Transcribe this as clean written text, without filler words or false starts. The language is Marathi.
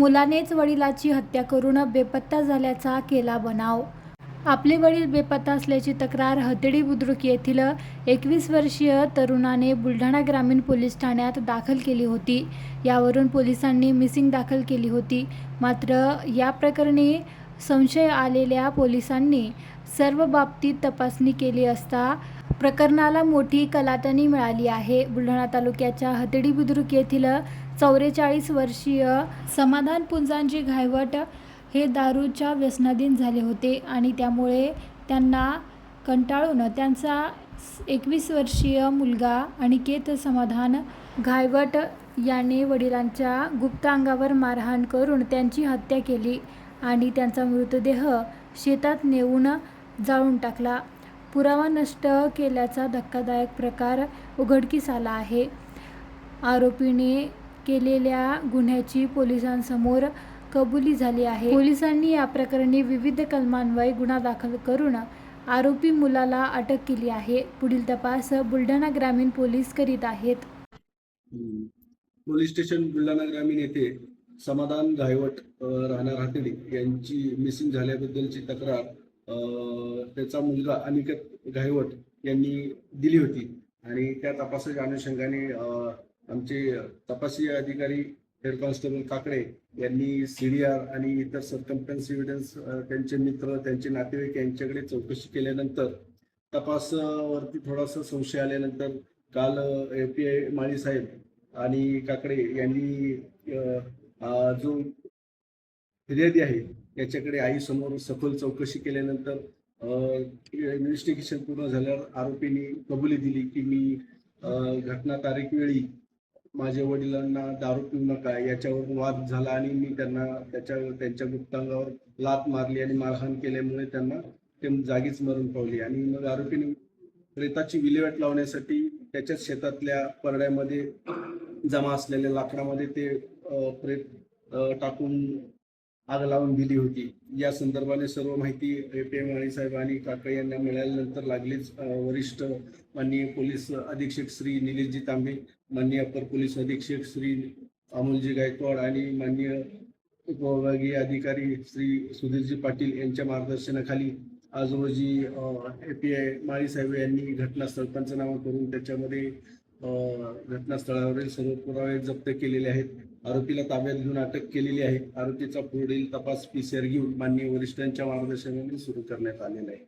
मुलानेच वडिलाची हत्या करून बेपत्ता झाल्याचा केला बनाव। आपले वडील बेपत्ता असल्याची तक्रार हतेडी बुद्रुक येथील 21 वर्षीय तरुणाने बुलढाणा ग्रामीण पोलीस ठाण्यात दाखल केली होती। यावरून पोलिसांनी मिसिंग दाखल केली होती। मात्र या प्रकरणी संशय आलेल्या पोलिसांनी सर्व बाबतीत तपासणी केली असता प्रकरणाला मोठी कलाटणी मिळाली आहे। बुलढाणा तालुक्याच्या हतेडी बुद्रुक येथील 44 वर्षीय समाधान पुंजाजी घायवट हे दारूच्या व्यसनाधीन झाले होते आणि त्यामुळे त्यांना कंटाळून त्यांचा 21 वर्षीय मुलगा अनिकेत समाधान घायवट याने वडिलांच्या गुप्त अंगावर मारहाण करून त्यांची हत्या केली आणि त्यांचा मृतदेह शेतात नेऊन जाळून टाकला। पुरावा नष्ट केल्याचा धक्कादायक प्रकार उघडकीस आला आहे। आरोपीने केलेल्या गुन्ह्याची पोलिसांसमोर कबुली झाली आहे। पोलिसांनी या प्रकरणी विविध कलमान्वये गुन्हा दाखल करून आरोपी मुलाला अटक केली आहे। पुढील तपास बुलढाणा ग्रामीण पोलीस करीत आहेत। पोलीस स्टेशन बुलढाणा ग्रामीण येथे समाधान घायवट राहणार हतेडी यांची मिसिंग झाल्याबद्दलची तक्रार त्याचा मुलगा अनिकेत घायवट यांनी दिली होती आणि त्या तपासाच्या अनुषंगाने आमचे तपासी अधिकारी हेड कॉन्स्टेबल काकडे यांनी CDR आणि इतर सर्कमस्टन्स एव्हिडन्स त्यांचे मित्र त्यांचे नातेवाईक यांच्याकडे चौकशी केल्यानंतर तपासावरती थोडासा संशय आल्यानंतर काल API माळी साहेब आणि काकडे यांनी जो फिर्यादी आहे याच्याकडे आईसमोर सखोल चौकशी केल्यानंतर इन्व्हेस्टिगेशन पूर्ण झाल्यावर आरोपींनी कबुली दिली की मी घटना तारीख वेळी माझ्या वडिलांना दारू पिऊ नका याच्यावरून वाद झाला आणि मी त्यांना त्यांच्या गुप्तांगावर लात मारली आणि मारहाण केल्यामुळे त्यांना ते जागीच मरण पावली आणि मग आरोपीने प्रेताची विल्हेवाट लावण्यासाठी त्याच्याच शेतातल्या परड्यामध्ये जमा असलेल्या लाकडामध्ये ते प्रेत टाकून आग लावून दिली होती। या संदर्भाने सर्व माहिती API माळी साहेब आणि काकडे यांना मिळाल्यानंतर लागलीच वरिष्ठ माननीय पोलीस अधीक्षक श्री निलेशजी तांबे, माननीय अपर पोलीस अधीक्षक श्री अमोलजी गायकवाड आणि माननीय उपविभागीय अधिकारी श्री सुधीरजी पाटील यांच्या मार्गदर्शनाखाली आज रोजी API माळी साहेब यांनी घटनास्थळ पंचनामा करून त्याच्यामध्ये घटनास्थळावरील सर्व पुरावे जप्त केलेले आहेत। आरोपीला ताब्यात घेऊन अटक केलेली आहे। आरोपीचा पुढील तपास PCR घेऊन माननीय वरिष्ठांच्या मार्गदर्शनाने सुरू करण्यात आलेला आहे।